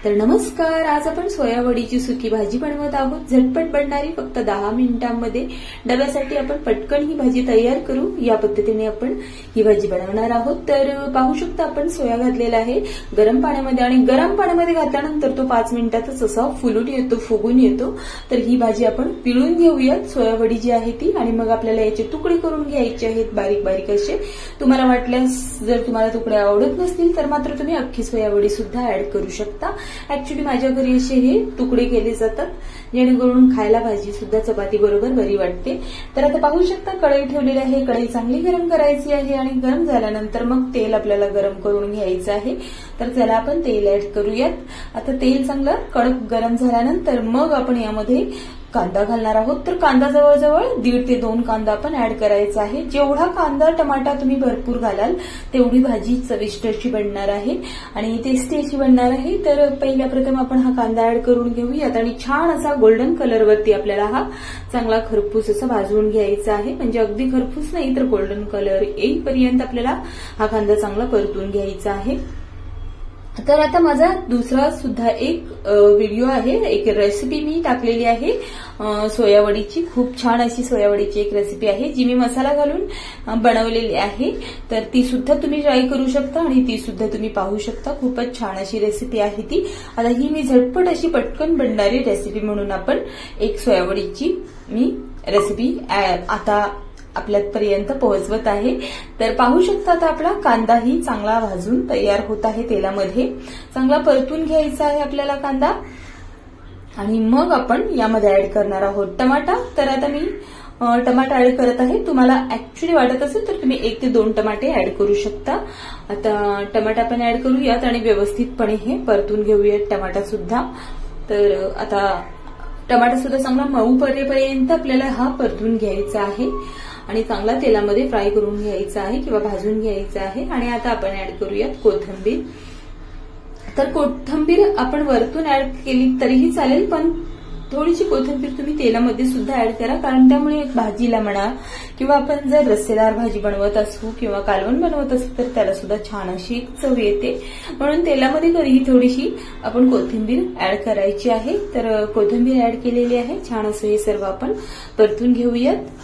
तर नमस्कार, आज आपण सोयावडीची सुकी भाजी बनवत आहोत। झटपट बनणारी, फक्त 10 मिनिटांमध्ये डब्यासाठी आपण पटकन ही भाजी तयार करू। या पद्धतीने आपण ही भाजी बनवणार आहोत। तर पाहू शकता आपण सोया घातलेला आहे गरम पाण्यामध्ये, आणि गरम पाण्यामध्ये घातल्यानंतर तो 5 मिनिटातच असा फुलून येतो, फुगून येतो। तर ही भाजी आपण पिळून घेऊयात, सोयावडी जी आहे ती, आणि मग आपल्याला याचे तुकडे करून घ्यायचे आहेत बारीक बारीक असे। तुम्हाला वाटल्यास जर तुम्हाला तुकडे आवडत नसतील तर मात्र तुम्ही अख्खी सोयावडी सुद्धा ऍड करू शकता। ऍक्च्युली माझ्या घरी असे हे तुकडे केले जातात, जेणेकरून खायला भाजी सुद्धा चपाती बरोबर बरी वाटते। तर आता पाहू शकता कढई ठेवलेली आहे, कढई चांगली गरम करायची आहे, आणि गरम झाल्यानंतर मग तेल आपल्याला गरम करून घ्यायचं आहे। तर त्याला आपण तेल ऍड करूयात। आता तेल चांगलं कडक गरम झाल्यानंतर मग आपण यामध्ये कांदा घालणार आहोत। तर कांदा जवळजवळ 1.5 ते 2 कांदा आपण ऍड करायचा आहे। जेवढा कांदा टमाटा तुम्ही भरपूर घालाल तेवढी भाजी चविष्ट अशी बनणार आहे आणि टेस्टी अशी बनणार आहे। तर पहिल्या प्रथम आपण हा कांदा ऍड करून घेऊयात, आणि छान असा गोल्डन कलर वरती आपल्याला हा चांगला खरपूस असा भाजून घ्यायचा आहे। म्हणजे अगदी खरपूस नाही, तर गोल्डन कलर येईपर्यंत आपल्याला हा कांदा चांगला परतून घ्यायचा आहे। तर आता माझा दुसरा सुद्धा एक व्हिडिओ आहे, एक रेसिपी मी टाकलेली आहे सोयावडीची। खूप छान अशी सोयावडीची एक रेसिपी आहे जी मी मसाला घालून बनवलेली आहे। तर ती सुद्धा तुम्ही ट्राय करू शकता आणि ती सुद्धा तुम्ही पाहू शकता। खूपच छान अशी रेसिपी आहे ती। आता ही मी झटपट अशी पटकन बनणारी रेसिपी म्हणून आपण एक सोयावडीची मी रेसिपी आता आपल्यापर्यंत पोहोचवत आहे। तर पाहू शकता आता आपला कांदाही चांगला भाजून तयार होत आहे तेलामध्ये। चांगला परतून घ्यायचा आहे आपल्याला कांदा, आणि मग आपण यामध्ये ऍड करणार आहोत टमाटा। तर आता मी टमाटा ऍड करत आहे। तुम्हाला ऍक्च्युली वाटत असेल तर तुम्ही 1 ते 2 टमाटे ऍड करू शकता। आता टमाटा पण ऍड करूयात आणि व्यवस्थितपणे हे परतून घेऊयात टमाटा सुद्धा। तर आता टमाटा सुद्धा चांगला मऊ पडेपर्यंत आपल्याला हा परतून घ्यायचा आहे आणि चांगला तेलामध्ये फ्राय करून घ्यायचा आहे किंवा भाजून घ्यायचा आहे। आणि आता आपण ऍड करूयात कोथिंबीर। तर कोथिंबीर आपण वरतून ऍड केली तरीही चालेल, पण थोडीशी कोथिंबीर तुम्ही तेलामध्ये सुद्धा ऍड करा, कारण त्यामुळे भाजीला म्हणा किंवा आपण जर रस्सेदार भाजी बनवत असू किंवा कालवण बनवत असू तर त्याला सुद्धा छान अशी चव येते। म्हणून तेलामध्ये तरीही थोडीशी आपण कोथिंबीर ऍड करायची आहे। तर कोथिंबीर ऍड केलेली आहे। छान असं हे सर्व आपण परतून घेऊयात।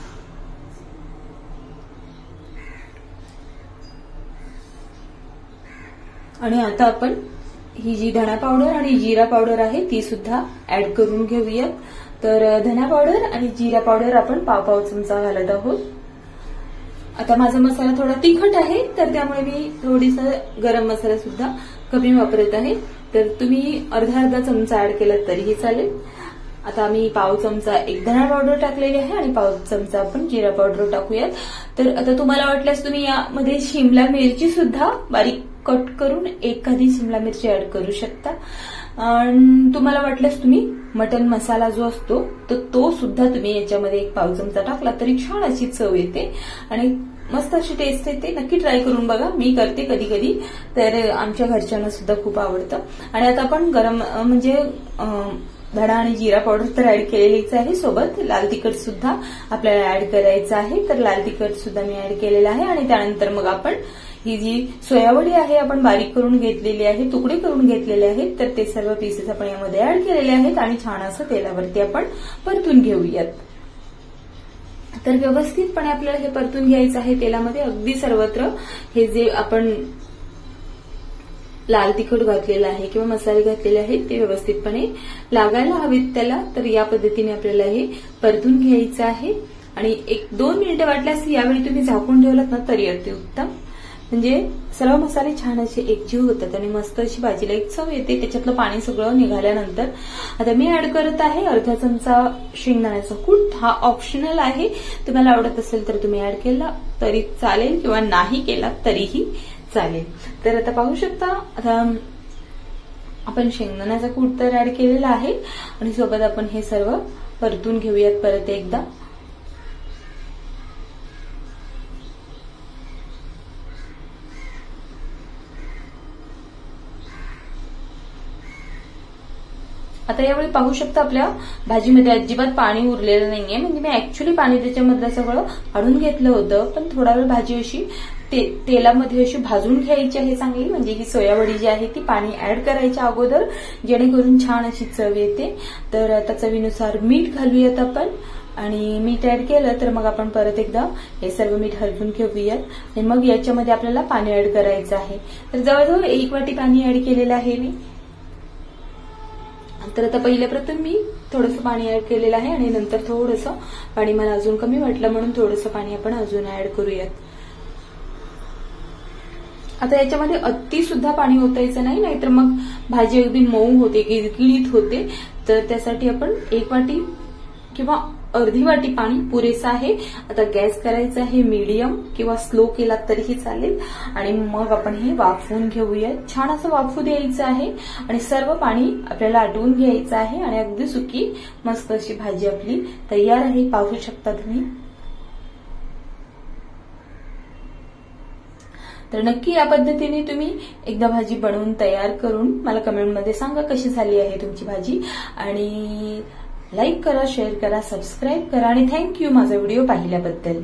आणि आता आपण ही जी धना पावडर आणि जिरा पावडर आहे ती सुद्धा ऍड करून घेऊयात। तर धना पावडर आणि जिरा पावडर आपण पाव चमचा घालत आहोत। आता माझा मसाला थोडा तिखट आहे, तर त्यामुळे मी थोडीसा गरम मसाला सुद्धा कमी वापरत आहे। तर तुम्ही अर्धा चमचा ऍड केला तरीही चालेल। आता मी पाव चमचा एक धना पावडर टाकलेली आहे आणि पाव चमचा आपण जिरा पावडर टाकूयात। तर आता तुम्हाला वाटल्यास तुम्ही यामध्ये शिमला मिरची सुद्धा बारीक कट करून एखादी शिमला मिरची ऍड करू शकता। तुम्हाला वाटल्यास तुम्ही मटन मसाला जो असतो तर तो सुद्धा तुम्ही याच्यामध्ये एक पाव चमचा टाकला तरी छान अशी चव येते आणि मस्त अशी टेस्ट येते। नक्की ट्राय करून बघा, मी करते कधी कधी, तर आमच्या घरच्यांना सुद्धा खूप आवडतं। आणि आता आपण गरम म्हणजे धना आणि जिरा पावडर तर ऍड केलेलीच आहे, सोबत लाल तिखट सुद्धा आपल्याला ऍड करायचं आहे। तर लाल तिखट सुद्धा मी ऍड केलेलं आहे। आणि त्यानंतर मग आपण ही जी सोयावडी आहे आपण बारीक करून घेतलेली आहे, तुकडे करून घेतलेले आहेत, तर ते सर्व पीसेस आपण यामध्ये ऍड केलेले आहेत आणि छान असं तेलावरती आपण परतून घेऊयात। तर व्यवस्थितपणे आपल्याला हे परतून घ्यायचं आहे तेलामध्ये। अगदी सर्वत्र हे जे आपण लाल तिखट घातलेलं आहे किंवा मसाले घातलेले आहेत ते व्यवस्थितपणे लागायला हवेत त्याला। तर या पद्धतीने आपल्याला हे परतून घ्यायचं आहे। आणि 1-2 मिनिटं वाटल्यास यावेळी तुम्ही झाकून ठेवलात ना तरी अतिउत्तम, म्हणजे सर्व मसाले छान असे एकजीव होतात आणि मस्त अशी भाजीला एक चव येते। त्याच्यातलं पाणी सगळं निघाल्यानंतर आता मी ऍड करत आहे अर्धा चमचा शेंगदाण्याचा कूट। हा ऑप्शनल आहे, तुम्हाला आवडत असेल तर तुम्ही ऍड केला तरी चालेल किंवा नाही केला तरीही चालेल। तर आता पाहू शकता आता आपण शेंगदाण्याचा कूट तर ऍड केलेला आहे आणि सोबत आपण हे सर्व परतून घेऊयात परत एकदा। आता यावेळी पाहू शकता आपल्या भाजीमध्ये अजिबात पाणी उरलेलं नाहीये, म्हणजे मी ऍक्च्युली पाणी त्याच्यामधलं सगळं काढून घेतलं होतं, पण थोडा वेळ भाजी अशी तेलामध्ये अशी भाजून घ्यायची आहे चांगली, म्हणजे ही सोयावडी जी आहे ती पाणी ऍड करायच्या अगोदर, जेणेकरून छान अशी चव येते. तर आता चवीनुसार मीठ घालूयात आपण, आणि मीठ ऍड केलं तर मग आपण परत एकदा हे सर्व मीठ हलवून घेऊयात आणि मग याच्यामध्ये आपल्याला पाणी ऍड करायचं आहे. तर जवळजवळ 1 वाटी पाणी ऍड केलेलं आहे मी. तर आता पहिल्या प्रथम मी थोडंसं पाणी ऍड केलेलं आहे आणि नंतर थोडंसं पाणी मला अजून कमी वाटलं म्हणून थोडंसं पाणी आपण अजून ऍड करूयात. आता याच्यामध्ये अति सुद्धा पाणी ओतायचं नाही, नाहीतर मग भाजी अगदी मऊ होते, गिळगिळीत होते. तर त्यासाठी आपण 1 वाटी किंवा अर्धी वाटी पाणी पुरेसं आहे. आता गॅस करायचा आहे मीडियम किंवा स्लो केला तरीही चालेल आणि मग आपण हे वाफवून घेऊया. छान असं वाफू द्यायचं आहे आणि सर्व पाणी आपल्याला आटवून घ्यायचं आहे आणि अगदी सुकी मस्त अशी भाजी आपली तयार आहे. पाहू शकता तुम्ही. तर नक्की या पद्धतीने तुम्ही एकदा भाजी बनवून तयार करून मला कमेंटमध्ये सांगा कशी झाली आहे तुमची भाजी. आणि लाईक करा, शेअर करा, सबस्क्राईब करा आणि थँक्यू माझा व्हिडिओ पाहिल्याबद्दल.